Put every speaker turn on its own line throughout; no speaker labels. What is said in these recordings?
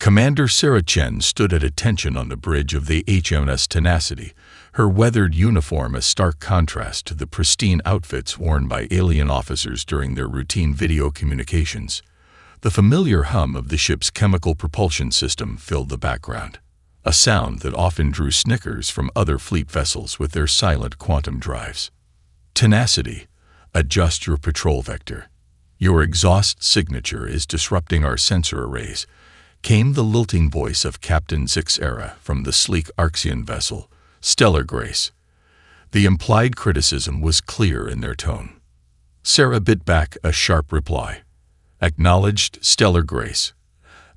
Commander Sarah Chen stood at attention on the bridge of the HMS Tenacity, her weathered uniform a stark contrast to the pristine outfits worn by alien officers during their routine video communications. The familiar hum of the ship's chemical propulsion system filled the background, a sound that often drew snickers from other fleet vessels with their silent quantum drives. Tenacity, adjust your patrol vector. Your exhaust signature is disrupting our sensor arrays, came the lilting voice of Captain Zixera from the sleek Arxian vessel, Stellar Grace. The implied criticism was clear in their tone. Sarah bit back a sharp reply. Acknowledged, Stellar Grace.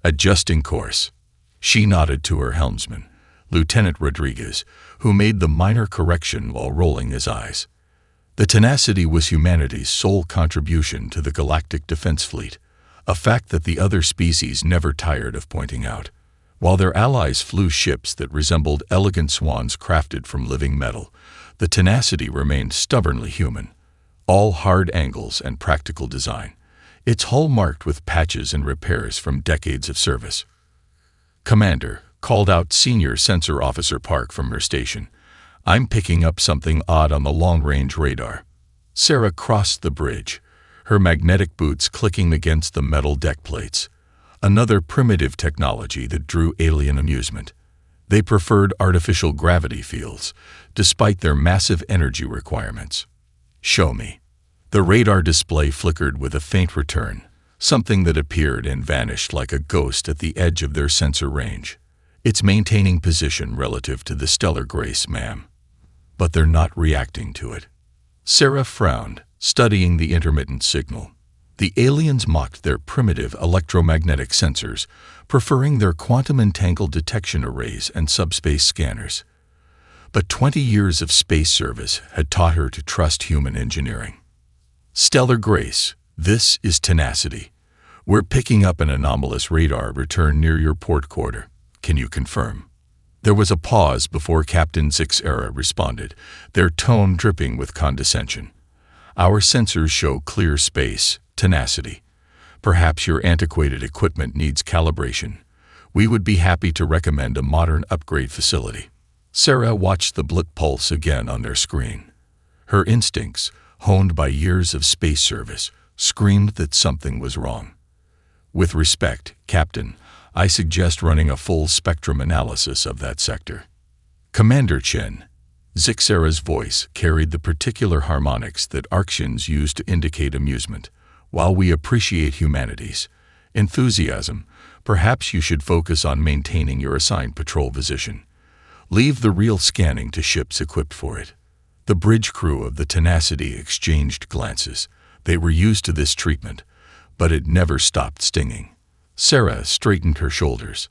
Adjusting course. She nodded to her helmsman, Lieutenant Rodriguez, who made the minor correction while rolling his eyes. The Tenacity was humanity's sole contribution to the Galactic Defense Fleet, a fact that the other species never tired of pointing out. While their allies flew ships that resembled elegant swans crafted from living metal, the Tenacity remained stubbornly human, all hard angles and practical design, its hull marked with patches and repairs from decades of service. Commander, called out Senior Sensor Officer Park from her station. I'm picking up something odd on the long-range radar. Sarah crossed the bridge, her magnetic boots clicking against the metal deck plates. Another primitive technology that drew alien amusement. They preferred artificial gravity fields, despite their massive energy requirements. Show me. The radar display flickered with a faint return, something that appeared and vanished like a ghost at the edge of their sensor range. It's maintaining position relative to the Stellar Grace, ma'am. But they're not reacting to it. Sarah frowned, studying the intermittent signal. The aliens mocked their primitive electromagnetic sensors, preferring their quantum-entangled detection arrays and subspace scanners. But 20 years of space service had taught her to trust human engineering. Stellar Grace, this is Tenacity. We're picking up an anomalous radar return near your port quarter. Can you confirm? There was a pause before Captain Zixera responded, their tone dripping with condescension. Our sensors show clear space, Tenacity. Perhaps your antiquated equipment needs calibration. We would be happy to recommend a modern upgrade facility. Sarah watched the blip pulse again on their screen. Her instincts, honed by years of space service, screamed that something was wrong. With respect, Captain, I suggest running a full spectrum analysis of that sector. Commander Chen. Zixera's voice carried the particular harmonics that Arxians use to indicate amusement. While we appreciate humanity's enthusiasm, perhaps you should focus on maintaining your assigned patrol position. Leave the real scanning to ships equipped for it. The bridge crew of the Tenacity exchanged glances. They were used to this treatment, but it never stopped stinging. Sarah straightened her shoulders.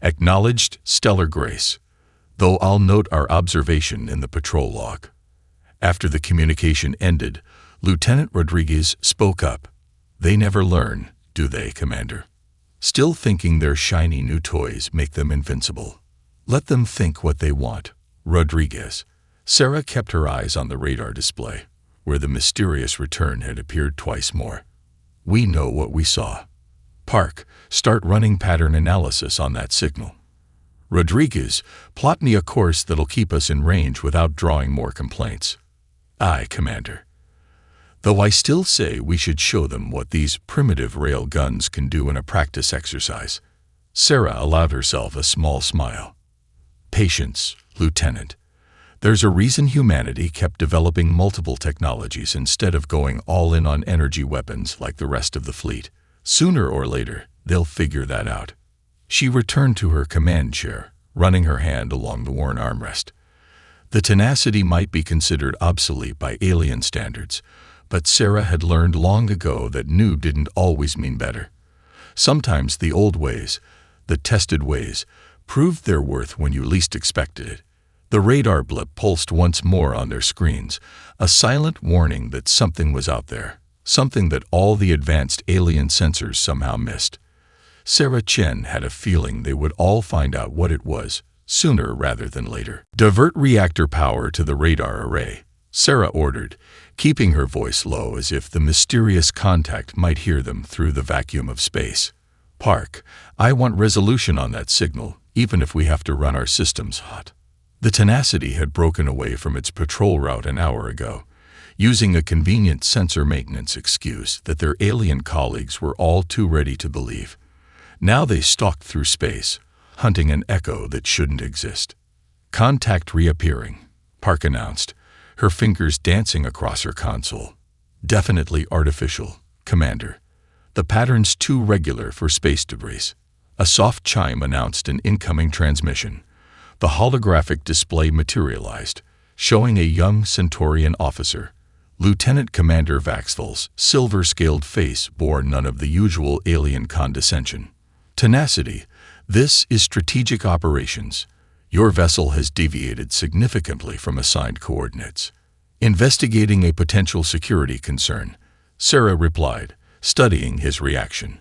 Acknowledged, Stellar Grace, though I'll note our observation in the patrol log. After the communication ended, Lieutenant Rodriguez spoke up. They never learn, do they, Commander? Still thinking their shiny new toys make them invincible. Let them think what they want, Rodriguez. Sarah kept her eyes on the radar display, where the mysterious return had appeared twice more. We know what we saw. Park, start running pattern analysis on that signal. Rodriguez, plot me a course that'll keep us in range without drawing more complaints. Aye, Commander. Though I still say we should show them what these primitive rail guns can do in a practice exercise. Sarah allowed herself a small smile. Patience, Lieutenant. There's a reason humanity kept developing multiple technologies instead of going all in on energy weapons like the rest of the fleet. Sooner or later, they'll figure that out. She returned to her command chair, running her hand along the worn armrest. The Tenacity might be considered obsolete by alien standards, but Sarah had learned long ago that new didn't always mean better. Sometimes the old ways, the tested ways, proved their worth when you least expected it. The radar blip pulsed once more on their screens, a silent warning that something was out there, something that all the advanced alien sensors somehow missed. Sarah Chen had a feeling they would all find out what it was, sooner rather than later. Divert reactor power to the radar array, Sarah ordered, keeping her voice low as if the mysterious contact might hear them through the vacuum of space. Park, I want resolution on that signal, even if we have to run our systems hot. The Tenacity had broken away from its patrol route an hour ago, using a convenient sensor maintenance excuse that their alien colleagues were all too ready to believe. Now they stalked through space, hunting an echo that shouldn't exist. Contact reappearing, Park announced, her fingers dancing across her console. Definitely artificial, Commander. The pattern's too regular for space debris. A soft chime announced an incoming transmission. The holographic display materialized, showing a young Centaurian officer. Lieutenant Commander Vaxthal's silver-scaled face bore none of the usual alien condescension. Tenacity, this is strategic operations. Your vessel has deviated significantly from assigned coordinates. Investigating a potential security concern, Sarah replied, studying his reaction.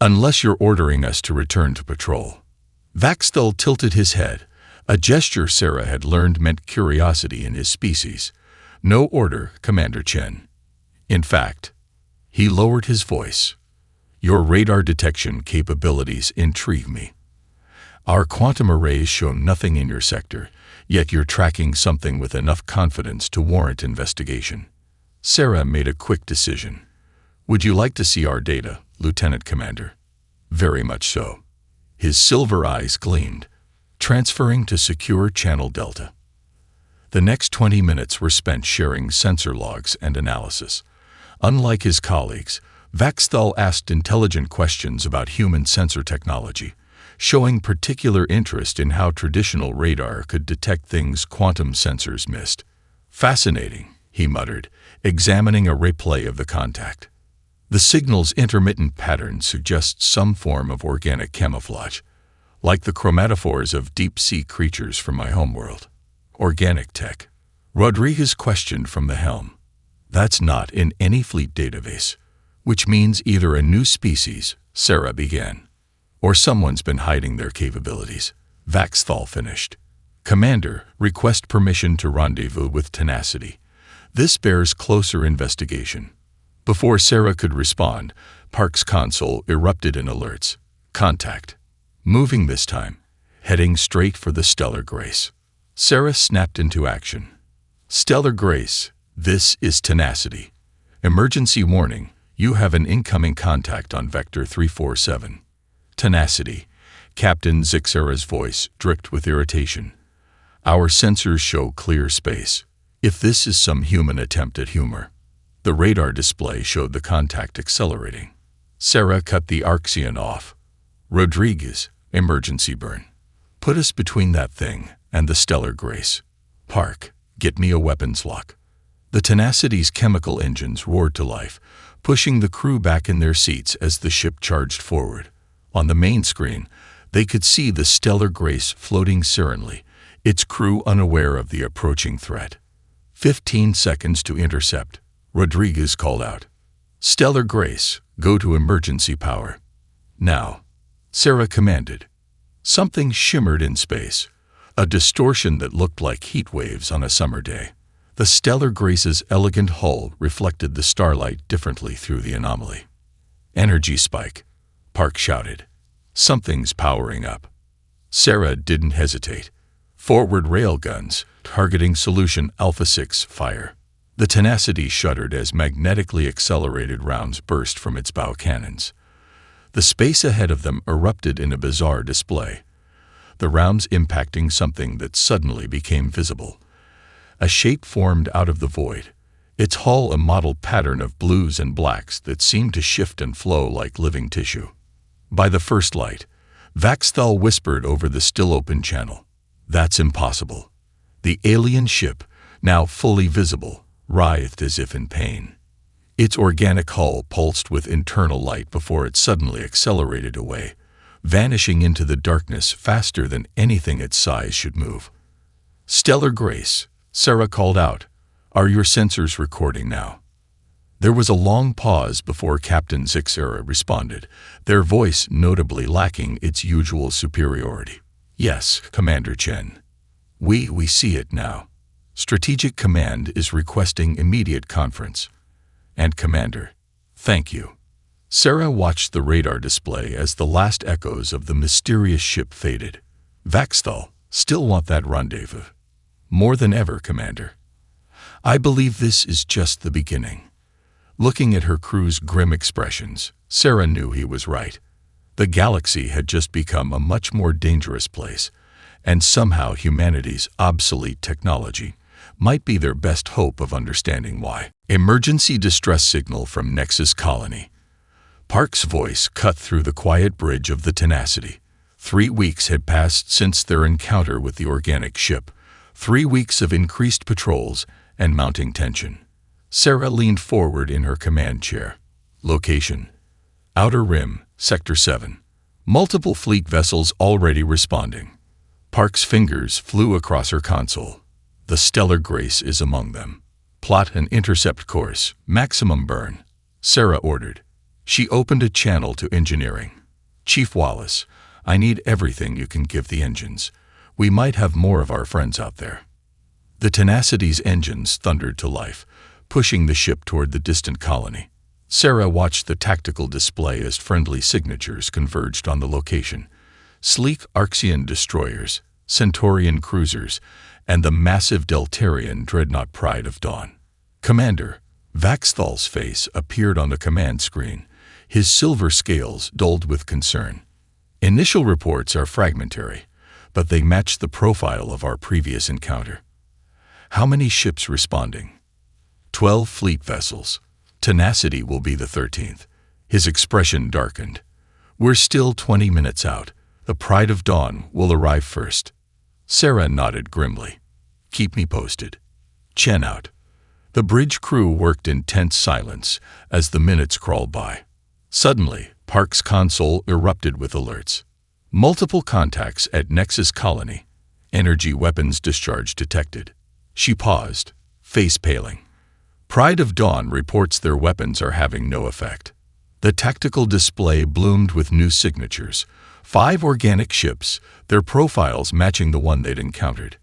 Unless you're ordering us to return to patrol. Vaxthal tilted his head, a gesture Sarah had learned meant curiosity in his species. No order, Commander Chen. In fact, he lowered his voice. Your radar detection capabilities intrigue me. Our quantum arrays show nothing in your sector, yet you're tracking something with enough confidence to warrant investigation. Sarah made a quick decision. Would you like to see our data, Lieutenant Commander? Very much so. His silver eyes gleamed, transferring to secure channel Delta. The next 20 minutes were spent sharing sensor logs and analysis. Unlike his colleagues, Vaxthal asked intelligent questions about human sensor technology, showing particular interest in how traditional radar could detect things quantum sensors missed. Fascinating, he muttered, examining a replay of the contact. The signal's intermittent pattern suggests some form of organic camouflage, like the chromatophores of deep-sea creatures from my homeworld. Organic tech. Rodriguez questioned from the helm. That's not in any fleet database, which means either a new species, Sarah began, or someone's been hiding their capabilities. Vaxthal finished. Commander, request permission to rendezvous with Tenacity. This bears closer investigation. Before Sarah could respond, Park's console erupted in alerts. Contact. Moving this time, heading straight for the Stellar Grace. Sarah snapped into action. Stellar Grace, this is Tenacity. Emergency warning, you have an incoming contact on Vector 347. Tenacity. Captain Zixera's voice dripped with irritation. Our sensors show clear space. If this is some human attempt at humor. The radar display showed the contact accelerating. Sarah cut the Arxian off. Rodriguez, emergency burn. Put us between that thing and the Stellar Grace. Park, get me a weapons lock. The Tenacity's chemical engines roared to life, pushing the crew back in their seats as the ship charged forward. On the main screen, they could see the Stellar Grace floating serenely, its crew unaware of the approaching threat. 15 seconds to intercept, Rodriguez called out. Stellar Grace, go to emergency power. Now, Sarah commanded. Something shimmered in space, a distortion that looked like heat waves on a summer day. The Stellar Grace's elegant hull reflected the starlight differently through the anomaly. Energy spike, Park shouted. Something's powering up. Sarah didn't hesitate. Forward railguns, targeting Solution Alpha 6, fire. The Tenacity shuddered as magnetically accelerated rounds burst from its bow cannons. The space ahead of them erupted in a bizarre display, the rounds impacting something that suddenly became visible. A shape formed out of the void, its hull a mottled pattern of blues and blacks that seemed to shift and flow like living tissue. By the first light, Vaxthal whispered over the still-open channel. That's impossible. The alien ship, now fully visible, writhed as if in pain. Its organic hull pulsed with internal light before it suddenly accelerated away, vanishing into the darkness faster than anything its size should move. Stellar Grace, Sarah called out. Are your sensors recording now? There was a long pause before Captain Zixera responded, their voice notably lacking its usual superiority. Yes, Commander Chen. We see it now. Strategic Command is requesting immediate conference. And Commander, thank you. Sarah watched the radar display as the last echoes of the mysterious ship faded. Vaxthal, still want that rendezvous. More than ever, Commander. I believe this is just the beginning. Looking at her crew's grim expressions, Sarah knew he was right. The galaxy had just become a much more dangerous place, and somehow humanity's obsolete technology might be their best hope of understanding why. Emergency distress signal from Nexus Colony. Park's voice cut through the quiet bridge of the Tenacity. 3 weeks had passed since their encounter with the organic ship. 3 weeks of increased patrols and mounting tension. Sarah leaned forward in her command chair. Location: Outer Rim, Sector 7. Multiple fleet vessels already responding. Park's fingers flew across her console. The Stellar Grace is among them. Plot an intercept course, maximum burn, Sarah ordered. She opened a channel to engineering. Chief Wallace, I need everything you can give the engines. We might have more of our friends out there. The Tenacity's engines thundered to life, pushing the ship toward the distant colony. Sarah watched the tactical display as friendly signatures converged on the location. Sleek Arxian destroyers, Centaurian cruisers, and the massive Deltarian dreadnought Pride of Dawn. Commander, Vaxthal's face appeared on the command screen, his silver scales dulled with concern. Initial reports are fragmentary, but they match the profile of our previous encounter. How many ships responding? 12 fleet vessels. Tenacity will be the 13th. His expression darkened. We're still 20 minutes out. The Pride of Dawn will arrive first. Sarah nodded grimly. Keep me posted. Chen out. The bridge crew worked in tense silence as the minutes crawled by. Suddenly, Park's console erupted with alerts. Multiple contacts at Nexus Colony. Energy weapons discharge detected. She paused, face paling. Pride of Dawn reports their weapons are having no effect. The tactical display bloomed with new signatures. 5 organic ships, their profiles matching the one they'd encountered.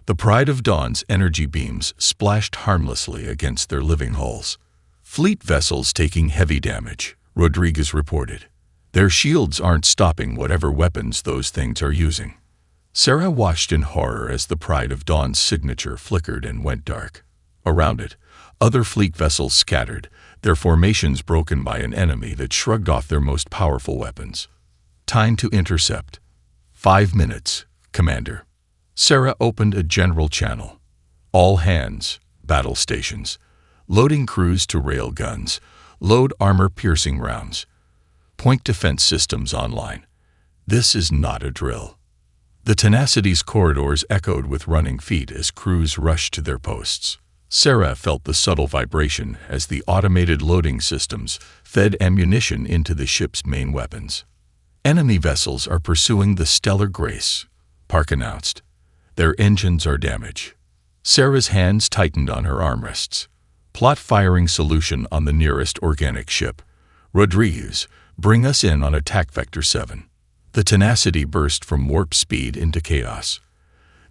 The Pride of Dawn's energy beams splashed harmlessly against their living hulls. Fleet vessels taking heavy damage, Rodriguez reported. Their shields aren't stopping whatever weapons those things are using. Sarah watched in horror as the Pride of Dawn's signature flickered and went dark. Around it, other fleet vessels scattered, their formations broken by an enemy that shrugged off their most powerful weapons. Time to intercept. 5 minutes, Commander. Sarah opened a general channel. All hands, battle stations. Loading crews to rail guns. Load armor-piercing rounds. Point defense systems online. This is not a drill. The Tenacity's corridors echoed with running feet as crews rushed to their posts. Sarah felt the subtle vibration as the automated loading systems fed ammunition into the ship's main weapons. Enemy vessels are pursuing the Stellar Grace, Park announced. Their engines are damaged. Sarah's hands tightened on her armrests. Plot firing solution on the nearest organic ship. Rodriguez, bring us in on attack vector 7. The Tenacity burst from warp speed into chaos.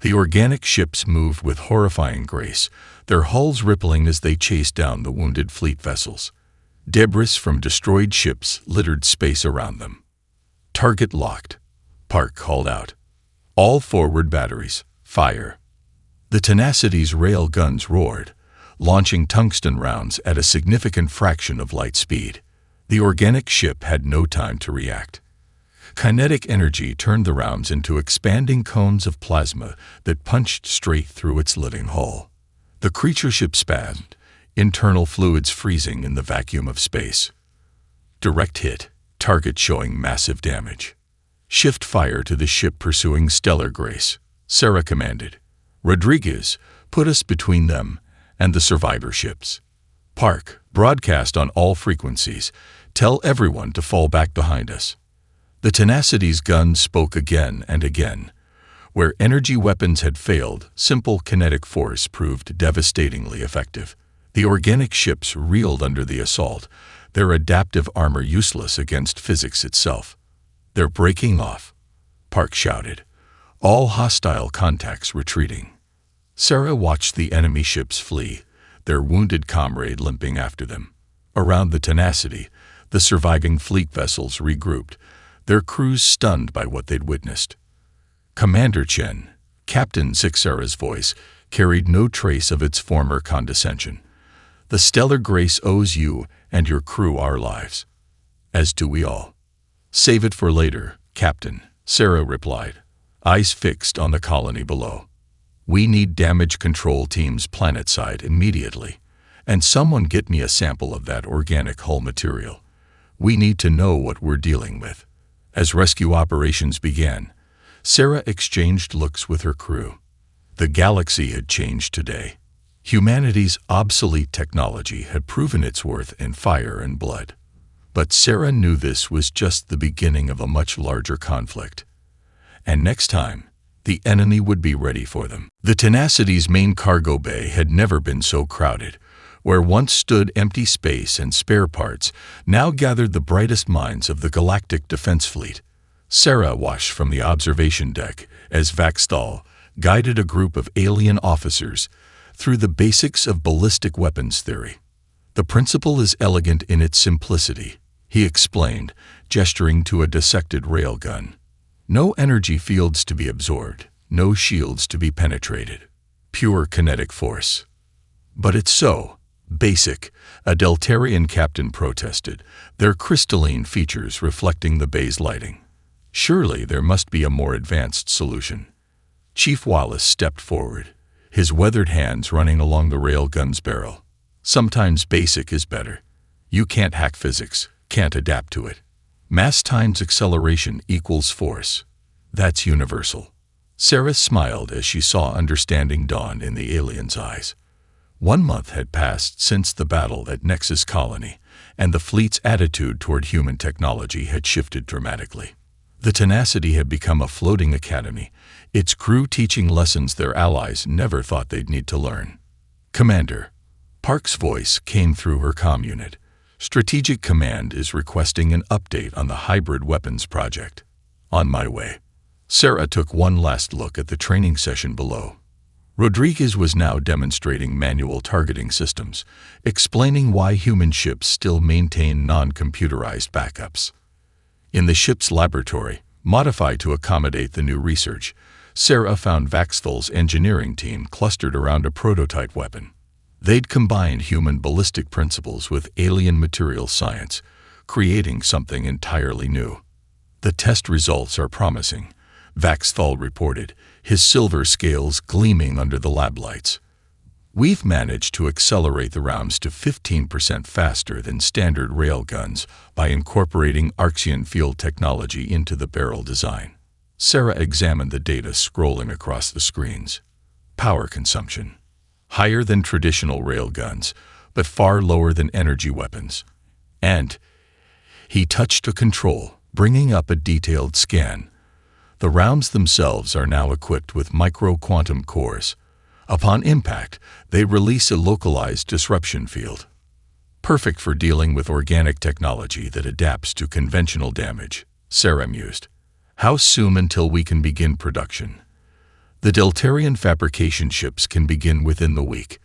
The organic ships moved with horrifying grace, their hulls rippling as they chased down the wounded fleet vessels. Debris from destroyed ships littered space around them. Target locked, Park called out. All forward batteries, fire. The Tenacity's rail guns roared, launching tungsten rounds at a significant fraction of light speed. The organic ship had no time to react. Kinetic energy turned the rounds into expanding cones of plasma that punched straight through its living hull. The creature ship spasmed, internal fluids freezing in the vacuum of space. Direct hit, target showing massive damage. Shift fire to the ship pursuing Stellar Grace, Sarah commanded. Rodriguez, put us between them and the survivor ships. Park, broadcast on all frequencies. Tell everyone to fall back behind us. The Tenacity's guns spoke again and again. Where energy weapons had failed, simple kinetic force proved devastatingly effective. The organic ships reeled under the assault, their adaptive armor useless against physics itself. They're breaking off, Park shouted. All hostile contacts retreating. Sarah watched the enemy ships flee, their wounded comrade limping after them. Around the Tenacity, The surviving fleet vessels regrouped, their crews stunned by what they'd witnessed. "Commander Chen," Captain Zixara's voice carried no trace of its former condescension. "The stellar grace owes you and your crew our lives. As do we all." "Save it for later, Captain," Sarah replied, eyes fixed on the colony below. "We need damage control teams planetside immediately, and someone get me a sample of that organic hull material. We need to know what we're dealing with." As rescue operations began, Sarah exchanged looks with her crew. The galaxy had changed today. Humanity's obsolete technology had proven its worth in fire and blood. But Sarah knew this was just the beginning of a much larger conflict. And next time, the enemy would be ready for them. The Tenacity's main cargo bay had never been so crowded. Where once stood empty space and spare parts, now gathered the brightest minds of the Galactic Defense Fleet. Sarah watched from the observation deck as Vaxthal guided a group of alien officers through the basics of ballistic weapons theory. "The principle is elegant in its simplicity," he explained, gesturing to a dissected railgun. "No energy fields to be absorbed, no shields to be penetrated. Pure kinetic force." "But it's so basic," a Deltarian captain protested, their crystalline features reflecting the bay's lighting. "Surely there must be a more advanced solution." Chief Wallace stepped forward, his weathered hands running along the railgun's barrel. "Sometimes basic is better. You can't hack physics, can't adapt to it. Mass times acceleration equals force. That's universal." Sarah smiled as she saw understanding dawn in the alien's eyes. 1 month had passed since the battle at Nexus Colony, and the fleet's attitude toward human technology had shifted dramatically. The Tenacity had become a floating academy, its crew teaching lessons their allies never thought they'd need to learn. "Commander," Park's voice came through her comm unit. "Strategic Command is requesting an update on the hybrid weapons project." "On my way." Sarah took one last look at the training session below. Rodriguez was now demonstrating manual targeting systems, explaining why human ships still maintain non-computerized backups. In the ship's laboratory, modified to accommodate the new research, Sarah found Vaxthal's engineering team clustered around a prototype weapon. They'd combined human ballistic principles with alien material science, creating something entirely new. "The test results are promising," Vaxthal reported, his silver scales gleaming under the lab lights. "We've managed to accelerate the rounds to 15% faster than standard railguns by incorporating Arxian field technology into the barrel design." Sarah examined the data scrolling across the screens. Power consumption. Higher than traditional railguns, but far lower than energy weapons. And he touched a control, bringing up a detailed scan. The rounds themselves are now equipped with micro-quantum cores. Upon impact, they release a localized disruption field. Perfect for dealing with organic technology that adapts to conventional damage, Sarah mused. "How soon until we can begin production?" "The Deltarian fabrication ships can begin within the week."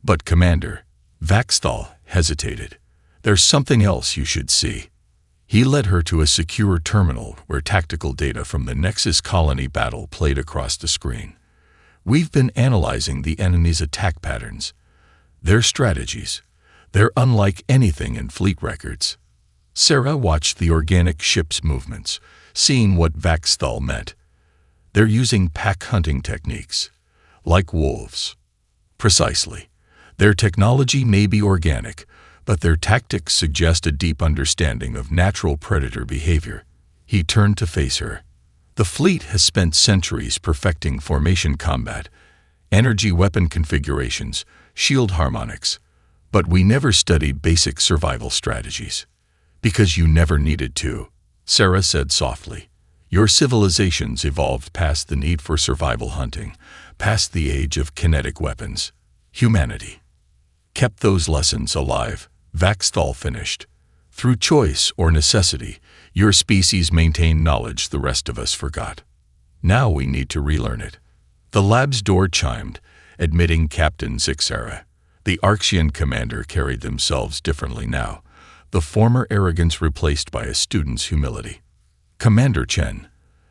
"But Commander," Vaxthal hesitated, "there's something else you should see." He led her to a secure terminal where tactical data from the Nexus Colony battle played across the screen. "We've been analyzing the enemy's attack patterns. Their strategies. They're unlike anything in fleet records." Sarah watched the organic ship's movements, seeing what Vaxthal meant. "They're using pack hunting techniques. Like wolves." "Precisely. Their technology may be organic, but their tactics suggest a deep understanding of natural predator behavior." He turned to face her. "The fleet has spent centuries perfecting formation combat, energy weapon configurations, shield harmonics, but we never studied basic survival strategies." "Because you never needed to," Sarah said softly. "Your civilizations evolved past the need for survival hunting, past the age of kinetic weapons. Humanity kept those lessons alive," Vaxthal finished. "Through choice or necessity, your species maintained knowledge the rest of us forgot. Now we need to relearn it." The lab's door chimed, admitting Captain Zixara. The Arxian commander carried themselves differently now. the former arrogance replaced by a student's humility. Commander Chen,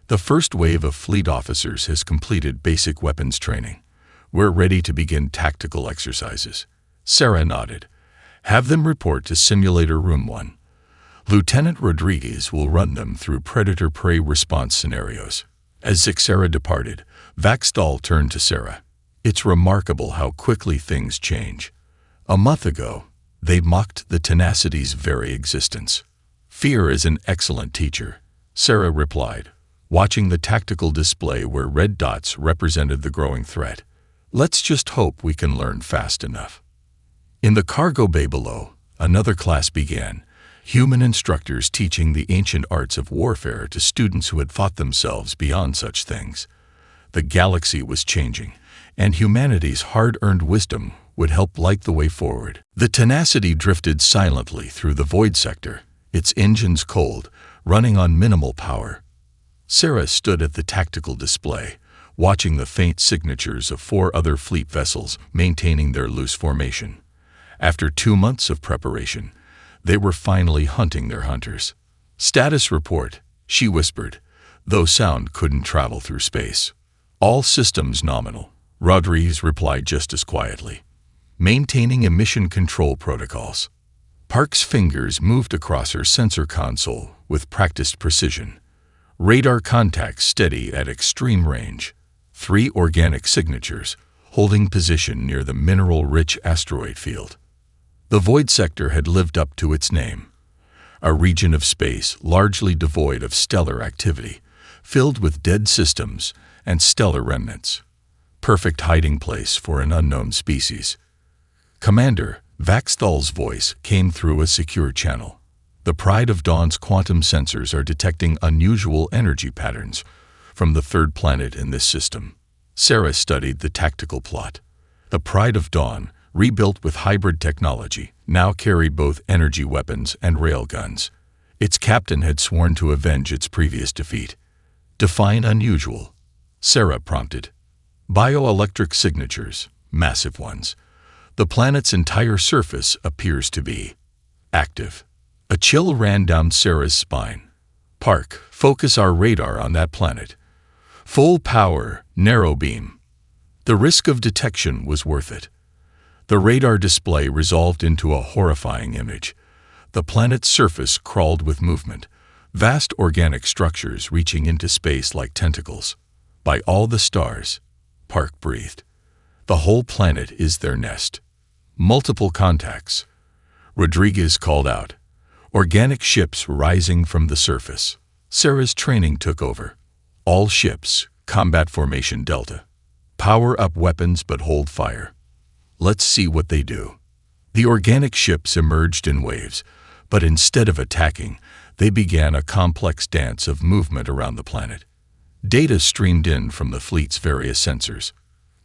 the first wave of fleet officers has completed basic weapons training. We're ready to begin tactical exercises. Sarah nodded. Have them report to Simulator Room 1. Lieutenant Rodriguez will run them through predator-prey response scenarios. As Sarah departed, Vaxdal turned to Sarah. It's remarkable how quickly things change. A month ago, they mocked the tenacity's very existence. Fear is an excellent teacher, Sarah replied, watching the tactical display where red dots represented the growing threat. Let's just hope we can learn fast enough. In the cargo bay below, another class began, human instructors teaching the ancient arts of warfare to students who had fought themselves beyond such things. The galaxy was changing, and humanity's hard-earned wisdom would help light the way forward. The tenacity drifted silently through the void sector, its engines cold, running on minimal power. Sarah stood at the tactical display, watching the faint signatures of 4 other fleet vessels maintaining their loose formation. After 2 months of preparation, they were finally hunting their hunters. Status report, she whispered, though sound couldn't travel through space. All systems nominal, Rodriguez replied just as quietly. Maintaining emission control protocols. Park's fingers moved across her sensor console with practiced precision. Radar contacts steady at extreme range. 3 organic signatures, holding position near the mineral-rich asteroid field. The void sector had lived up to its name. A region of space largely devoid of stellar activity, filled with dead systems and stellar remnants. Perfect hiding place for an unknown species. Commander, Vaxdal's voice came through a secure channel. The Pride of Dawn's quantum sensors are detecting unusual energy patterns from the 3rd planet in this system. Sarah studied the tactical plot. The Pride of Dawn, rebuilt with hybrid technology, now carried both energy weapons and railguns. Its captain had sworn to avenge its previous defeat. Define unusual, Sarah prompted. Bioelectric signatures, massive ones. The planet's entire surface appears to be active. A chill ran down Sarah's spine. Park, focus our radar on that planet. Full power, narrow beam. The risk of detection was worth it. The radar display resolved into a horrifying image. The planet's surface crawled with movement, vast organic structures reaching into space like tentacles. By all the stars, Park breathed. The whole planet is their nest. Multiple contacts. Rodriguez called out. Organic ships rising from the surface. Sarah's training took over. All ships, combat formation Delta. Power up weapons but hold fire. Let's see what they do. The organic ships emerged in waves, but instead of attacking, they began a complex dance of movement around the planet. Data streamed in from the fleet's various sensors.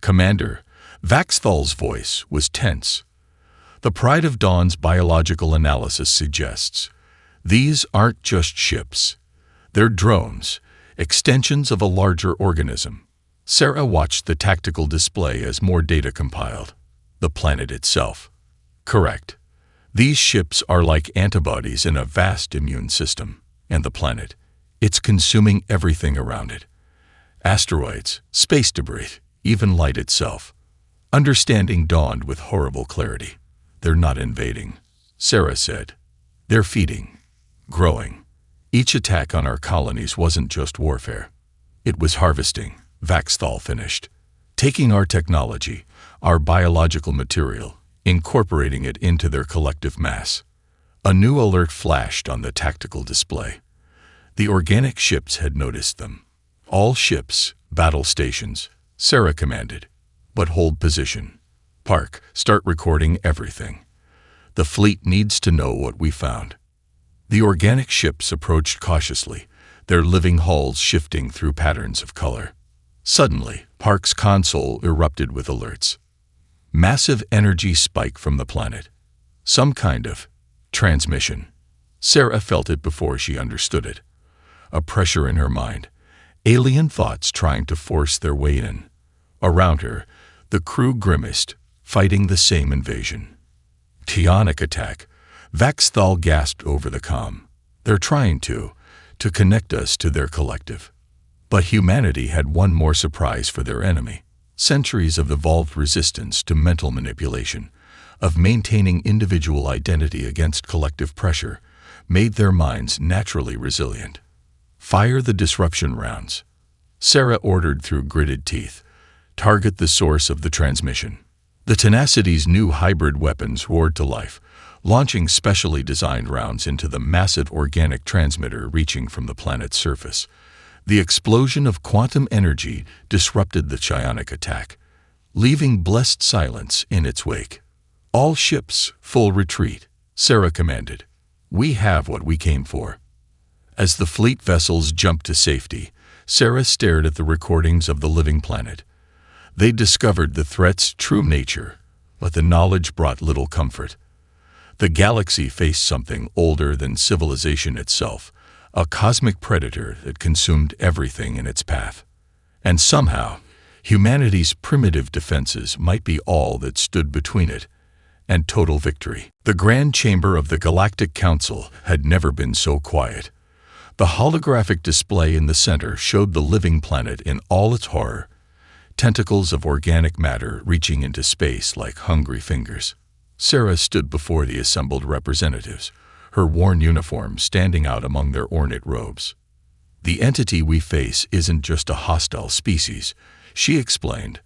Commander, Vaxdal's voice was tense. The Pride of Dawn's biological analysis suggests these aren't just ships. They're drones, extensions of a larger organism. Sarah watched the tactical display as more data compiled. The planet itself. Correct. These ships are like antibodies in a vast immune system. And the planet, it's consuming everything around it. Asteroids, space debris, even light itself. Understanding dawned with horrible clarity. They're not invading, Sarah said. They're feeding, growing. Each attack on our colonies wasn't just warfare. It was harvesting, Vaxdal finished. Taking our technology, our biological material, incorporating it into their collective mass. A new alert flashed on the tactical display. The organic ships had noticed them. All ships, battle stations, Sarah commanded. But hold position. Park, start recording everything. The fleet needs to know what we found. The organic ships approached cautiously, their living hulls shifting through patterns of color. Suddenly, Park's console erupted with alerts. Massive energy spike from the planet. Some kind of transmission. Sarah felt it before she understood it. A pressure in her mind. Alien thoughts trying to force their way in. Around her, the crew grimaced, fighting the same invasion. Psionic attack, Vaxthal gasped over the comm. They're trying to connect us to their collective. But humanity had one more surprise for their enemy. Centuries of evolved resistance to mental manipulation, of maintaining individual identity against collective pressure, made their minds naturally resilient. Fire the disruption rounds, Sarah ordered through gritted teeth. Target the source of the transmission. The Tenacity's new hybrid weapons roared to life, launching specially designed rounds into the massive organic transmitter reaching from the planet's surface. The explosion of quantum energy disrupted the psionic attack, leaving blessed silence in its wake. All ships, full retreat, Sarah commanded. We have what we came for. As the fleet vessels jumped to safety, Sarah stared at the recordings of the living planet. They discovered the threat's true nature, but the knowledge brought little comfort. The galaxy faced something older than civilization itself, a cosmic predator that consumed everything in its path. And somehow, humanity's primitive defenses might be all that stood between it and total victory. The Grand Chamber of the Galactic Council had never been so quiet. The holographic display in the center showed the living planet in all its horror, tentacles of organic matter reaching into space like hungry fingers. Sarah stood before the assembled representatives, her worn uniform standing out among their ornate robes. The entity we face isn't just a hostile species, she explained,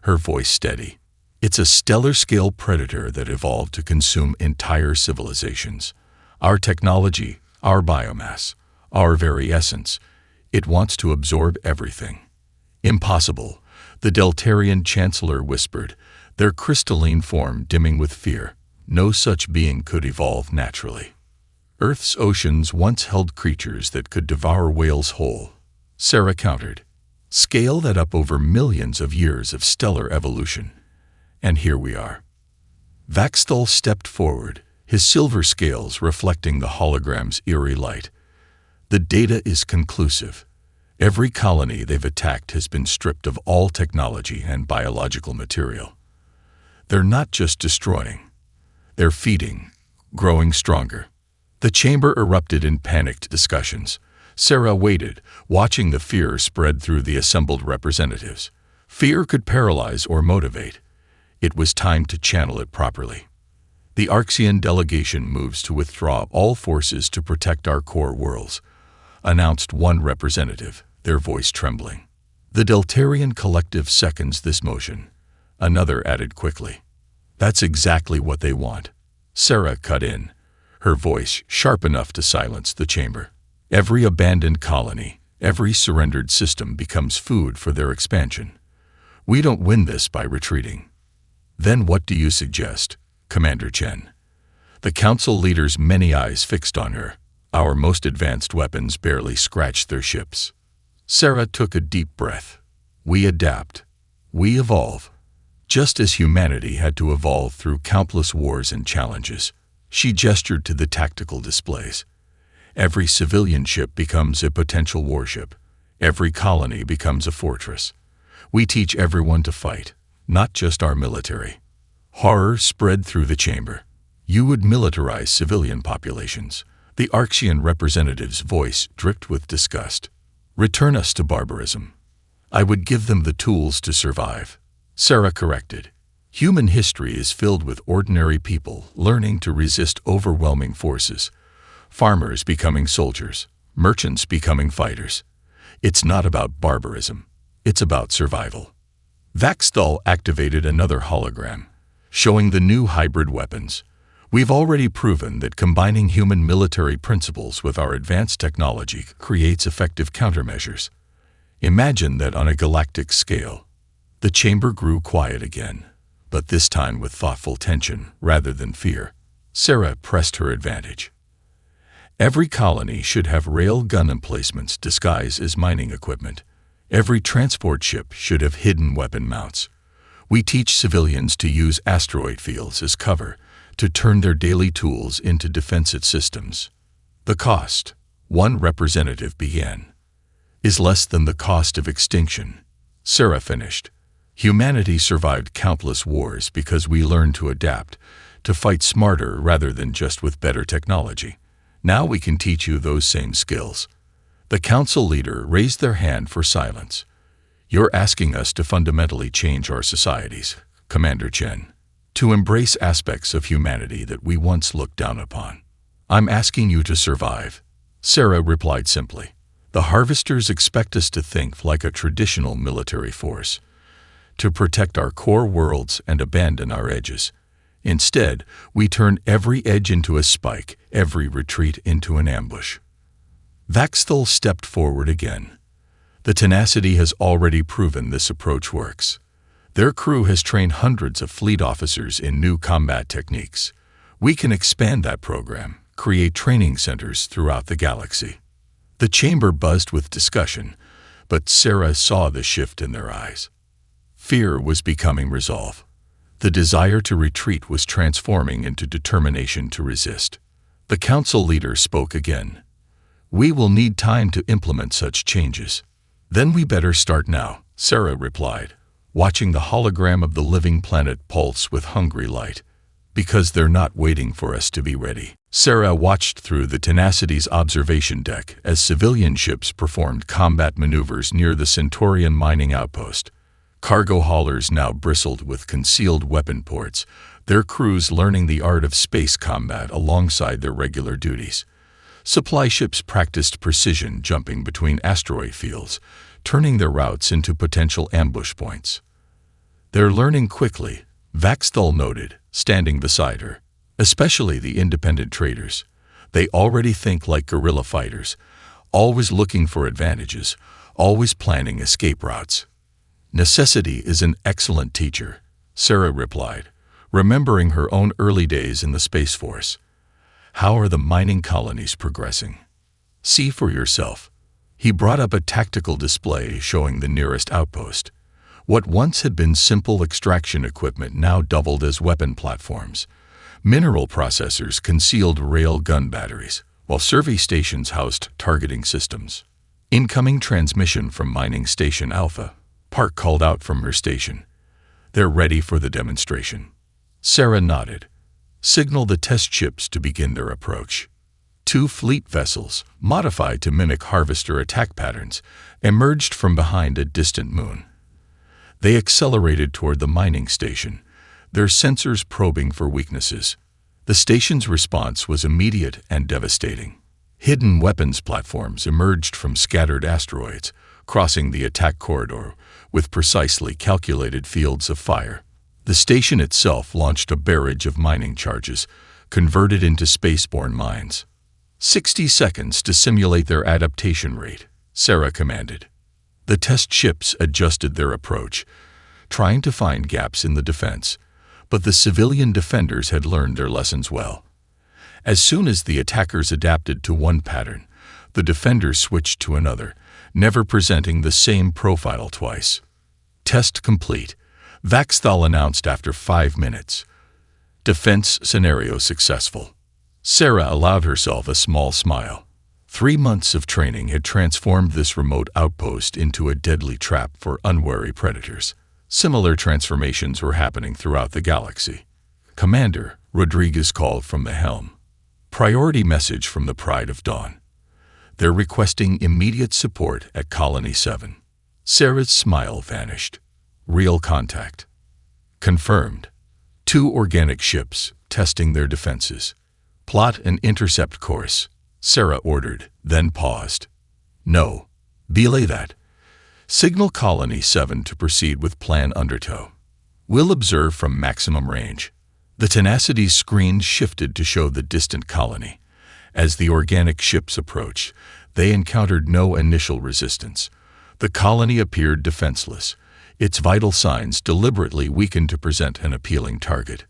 her voice steady. It's a stellar-scale predator that evolved to consume entire civilizations. Our technology, our biomass, our very essence. It wants to absorb everything. Impossible, the Deltarian Chancellor whispered, their crystalline form dimming with fear. No such being could evolve naturally. Earth's oceans once held creatures that could devour whales whole, Sarah countered. Scale that up over millions of years of stellar evolution. And here we are. Vaxthal stepped forward, his silver scales reflecting the hologram's eerie light. The data is conclusive. Every colony they've attacked has been stripped of all technology and biological material. They're not just destroying. They're feeding, growing stronger. The chamber erupted in panicked discussions. Sarah waited, watching the fear spread through the assembled representatives. Fear could paralyze or motivate. It was time to channel it properly. The Arxian delegation moves to withdraw all forces to protect our core worlds, announced one representative, their voice trembling. The Deltarian collective seconds this motion. Another added quickly. That's exactly what they want. Sarah cut in, her voice sharp enough to silence the chamber. Every abandoned colony, every surrendered system becomes food for their expansion. We don't win this by retreating. Then what do you suggest, Commander Chen? The council leader's many eyes fixed on her. Our most advanced weapons barely scratched their ships. Sarah took a deep breath. We adapt. We evolve. Just as humanity had to evolve through countless wars and challenges, she gestured to the tactical displays. Every civilian ship becomes a potential warship. Every colony becomes a fortress. We teach everyone to fight, not just our military. Horror spread through the chamber. You would militarize civilian populations. The Arxian representative's voice dripped with disgust. Return us to barbarism. I would give them the tools to survive. Sarah corrected. Human history is filled with ordinary people learning to resist overwhelming forces. Farmers becoming soldiers, merchants becoming fighters. It's not about barbarism. It's about survival. Vaxthal activated another hologram, showing the new hybrid weapons. We've already proven that combining human military principles with our advanced technology creates effective countermeasures. Imagine that on a galactic scale. The chamber grew quiet again, but this time with thoughtful tension rather than fear. Sarah pressed her advantage. Every colony should have rail gun emplacements disguised as mining equipment. Every transport ship should have hidden weapon mounts. We teach civilians to use asteroid fields as cover, to turn their daily tools into defensive systems. The cost, one representative began, is less than the cost of extinction. Sarah finished. Humanity survived countless wars because we learned to adapt, to fight smarter rather than just with better technology. Now we can teach you those same skills." The council leader raised their hand for silence. "You're asking us to fundamentally change our societies, Commander Chen, to embrace aspects of humanity that we once looked down upon." "I'm asking you to survive," Sarah replied simply. "The harvesters expect us to think like a traditional military force, to protect our core worlds and abandon our edges. Instead, we turn every edge into a spike, every retreat into an ambush." Vaxthal stepped forward again. "The tenacity has already proven this approach works. Their crew has trained hundreds of fleet officers in new combat techniques. We can expand that program, create training centers throughout the galaxy." The chamber buzzed with discussion, but Sarah saw the shift in their eyes. Fear was becoming resolve. The desire to retreat was transforming into determination to resist. The council leader spoke again. "We will need time to implement such changes." "Then we better start now," Sarah replied, watching the hologram of the living planet pulse with hungry light. "Because they're not waiting for us to be ready." Sarah watched through the Tenacity's observation deck as civilian ships performed combat maneuvers near the Centaurian mining outpost. Cargo haulers now bristled with concealed weapon ports, their crews learning the art of space combat alongside their regular duties. Supply ships practiced precision jumping between asteroid fields, turning their routes into potential ambush points. "They're learning quickly," Vaxthal noted, standing beside her. "Especially the independent traders. They already think like guerrilla fighters, always looking for advantages, always planning escape routes." "Necessity is an excellent teacher," Sarah replied, remembering her own early days in the Space Force. "How are the mining colonies progressing?" "See for yourself." He brought up a tactical display showing the nearest outpost. What once had been simple extraction equipment now doubled as weapon platforms. Mineral processors concealed rail gun batteries, while survey stations housed targeting systems. "Incoming transmission from Mining Station Alpha," Park called out from her station. "They're ready for the demonstration." Sarah nodded. "Signal the test ships to begin their approach." Two fleet vessels, modified to mimic harvester attack patterns, emerged from behind a distant moon. They accelerated toward the mining station, their sensors probing for weaknesses. The station's response was immediate and devastating. Hidden weapons platforms emerged from scattered asteroids, crossing the attack corridor with precisely calculated fields of fire. The station itself launched a barrage of mining charges, converted into spaceborne mines. 60 seconds to simulate their adaptation rate, Sarah commanded. The test ships adjusted their approach, trying to find gaps in the defense, but the civilian defenders had learned their lessons well. As soon as the attackers adapted to one pattern, the defenders switched to another, never presenting the same profile twice. "Test complete," Vaxthal announced after 5 minutes. "Defense scenario successful." Sarah allowed herself a small smile. 3 months of training had transformed this remote outpost into a deadly trap for unwary predators. Similar transformations were happening throughout the galaxy. "Commander," Rodriguez called from the helm. "Priority message from the Pride of Dawn. They're requesting immediate support at Colony 7. Sarah's smile vanished. "Real contact." "Confirmed. 2 organic ships testing their defenses. Plot an intercept course," Sarah ordered, then paused. "No. Belay that. Signal Colony 7 to proceed with Plan Undertow. We'll observe from maximum range." The Tenacity's screen shifted to show the distant colony. As the organic ships approached, they encountered no initial resistance. The colony appeared defenseless, its vital signs deliberately weakened to present an appealing target.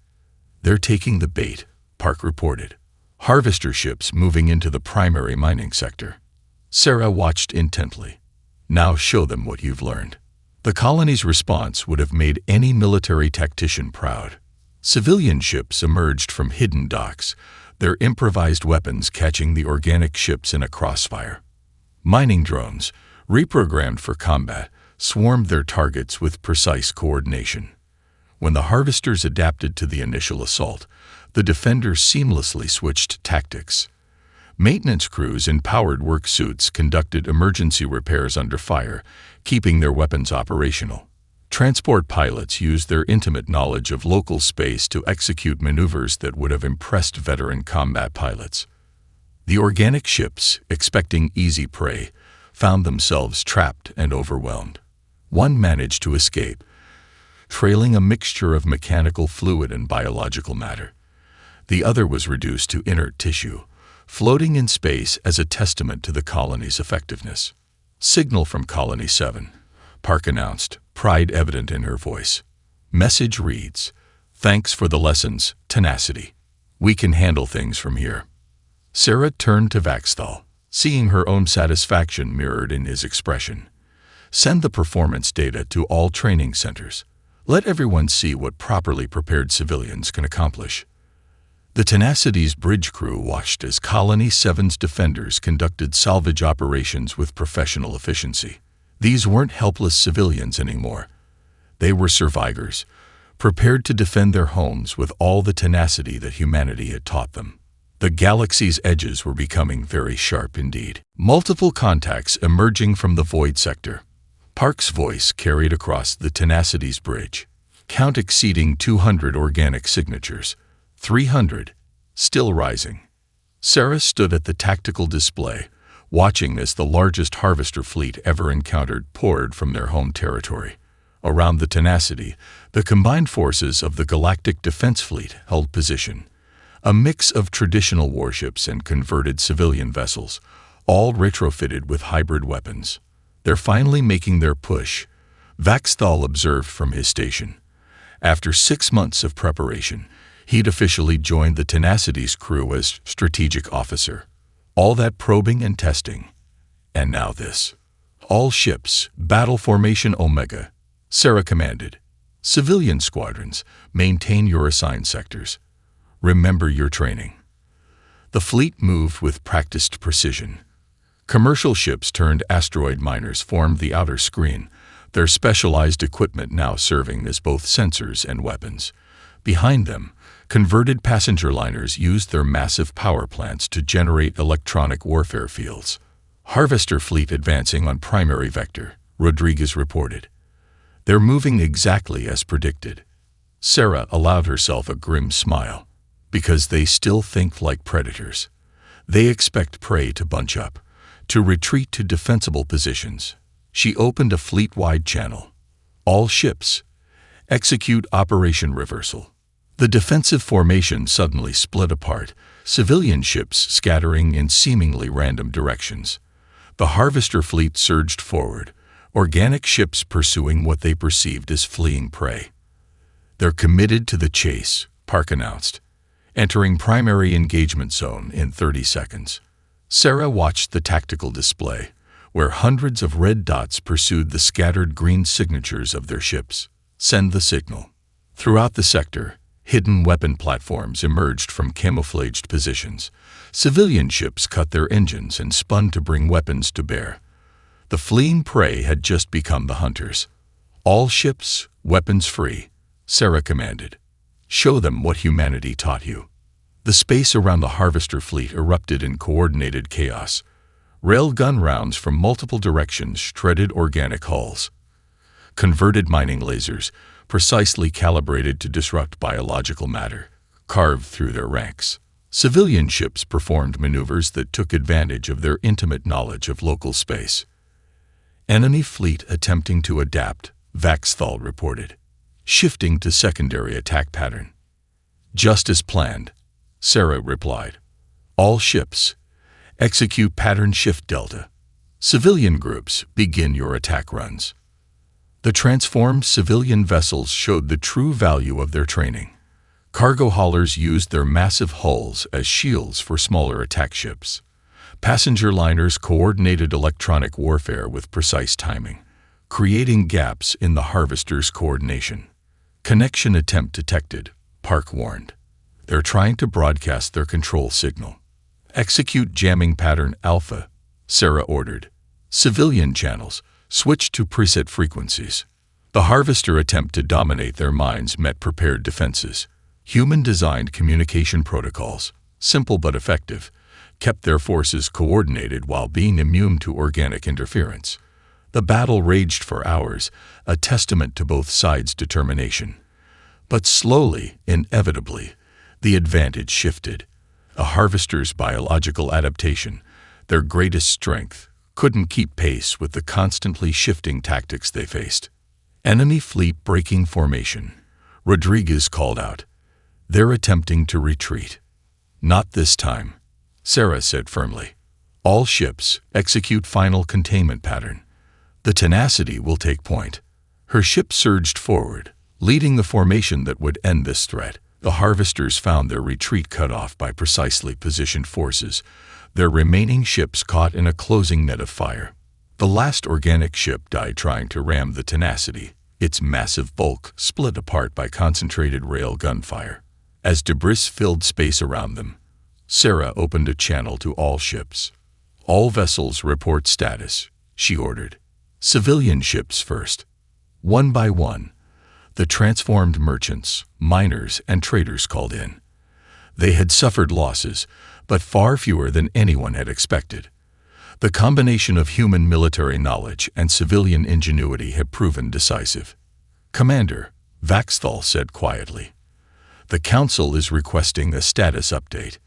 "They're taking the bait," Park reported. "Harvester ships moving into the primary mining sector." Sarah watched intently. "Now show them what you've learned." The colony's response would have made any military tactician proud. Civilian ships emerged from hidden docks, their improvised weapons catching the organic ships in a crossfire. Mining drones, reprogrammed for combat, swarmed their targets with precise coordination. When the harvesters adapted to the initial assault, The defenders seamlessly switched tactics. Maintenance crews in powered work suits conducted emergency repairs under fire, keeping their weapons operational. Transport pilots used their intimate knowledge of local space to execute maneuvers that would have impressed veteran combat pilots. The organic ships, expecting easy prey, found themselves trapped and overwhelmed. One managed to escape, trailing a mixture of mechanical fluid and biological matter. The other was reduced to inert tissue, floating in space as a testament to the colony's effectiveness. "Signal from Colony 7, Park announced, pride evident in her voice. Message reads, "Thanks for the lessons, tenacity. We can handle things from here." Sarah turned to Vaxthal, seeing her own satisfaction mirrored in his expression. "Send the performance data to all training centers. Let everyone see what properly prepared civilians can accomplish." The Tenacity's bridge crew watched as Colony 7's defenders conducted salvage operations with professional efficiency. These weren't helpless civilians anymore. They were survivors, prepared to defend their homes with all the tenacity that humanity had taught them. The galaxy's edges were becoming very sharp indeed. Multiple contacts emerging from the void sector. Park's voice carried across the Tenacity's bridge. Count exceeding 200 organic signatures. 300, still rising. Sarah stood at the tactical display, watching as the largest harvester fleet ever encountered poured from their home territory. Around the Tenacity, the combined forces of the Galactic Defense Fleet held position. A mix of traditional warships and converted civilian vessels, all retrofitted with hybrid weapons. "They're finally making their push," Vaxthal observed from his station. After 6 months of preparation, he'd officially joined the Tenacity's crew as strategic officer. All that probing and testing. And now this. "All ships, battle formation Omega," Sarah commanded. "Civilian squadrons, maintain your assigned sectors. Remember your training." The fleet moved with practiced precision. Commercial ships turned asteroid miners formed the outer screen, their specialized equipment now serving as both sensors and weapons. Behind them, converted passenger liners used their massive power plants to generate electronic warfare fields. "Harvester fleet advancing on primary vector," Rodriguez reported. "They're moving exactly as predicted." Sarah allowed herself a grim smile. Because they still think like predators. They expect prey to bunch up, to retreat to defensible positions. She opened a fleet-wide channel. "All ships, execute Operation Reversal." The defensive formation suddenly split apart, civilian ships scattering in seemingly random directions. The harvester fleet surged forward, organic ships pursuing what they perceived as fleeing prey. "They're committed to the chase," Park announced, entering primary engagement zone in 30 seconds. Sarah watched the tactical display, where hundreds of red dots pursued the scattered green signatures of their ships. "Send the signal." Throughout the sector, hidden weapon platforms emerged from camouflaged positions. Civilian ships cut their engines and spun to bring weapons to bear. The fleeing prey had just become the hunters. "All ships, weapons free," Sarah commanded. "Show them what humanity taught you." The space around the harvester fleet erupted in coordinated chaos. Railgun rounds from multiple directions shredded organic hulls. Converted mining lasers, precisely calibrated to disrupt biological matter, carved through their ranks. Civilian ships performed maneuvers that took advantage of their intimate knowledge of local space. "Enemy fleet attempting to adapt," Vaxthal reported, shifting to secondary attack pattern. "Just as planned," Sarah replied. "All ships, execute pattern shift delta. Civilian groups, begin your attack runs." The transformed civilian vessels showed the true value of their training. Cargo haulers used their massive hulls as shields for smaller attack ships. Passenger liners coordinated electronic warfare with precise timing, creating gaps in the harvester's coordination. "Connection attempt detected," Park warned. "They're trying to broadcast their control signal." "Execute jamming pattern Alpha," Sarah ordered. "Civilian channels, switch to preset frequencies." The harvester attempt to dominate their minds met prepared defenses. Human-designed communication protocols, simple but effective, kept their forces coordinated while being immune to organic interference. The battle raged for hours, a testament to both sides' determination. But slowly, inevitably, the advantage shifted. A harvester's biological adaptation, their greatest strength, couldn't keep pace with the constantly shifting tactics they faced. Enemy fleet breaking formation. Rodriguez called out. They're attempting to retreat. Not this time, Sarah said firmly. All ships, execute final containment pattern. The tenacity will take point. Her ship surged forward, leading the formation that would end this threat. The harvesters found their retreat cut off by precisely positioned forces, their remaining ships caught in a closing net of fire. The last organic ship died trying to ram the tenacity, its massive bulk split apart by concentrated rail gunfire. As debris filled space around them, Sarah opened a channel to all ships. All vessels report status, she ordered. Civilian ships first. One by one, the transformed merchants, miners, and traders called in. They had suffered losses, but far fewer than anyone had expected. The combination of human military knowledge and civilian ingenuity had proven decisive. Commander, Vaxthal said quietly. The Council is requesting a status update.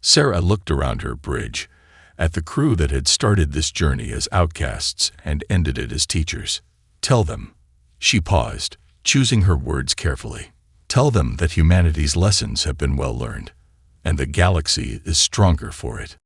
Sarah looked around her bridge, at the crew that had started this journey as outcasts and ended it as teachers. Tell them. She paused, choosing her words carefully. Tell them that humanity's lessons have been well learned, and the galaxy is stronger for it.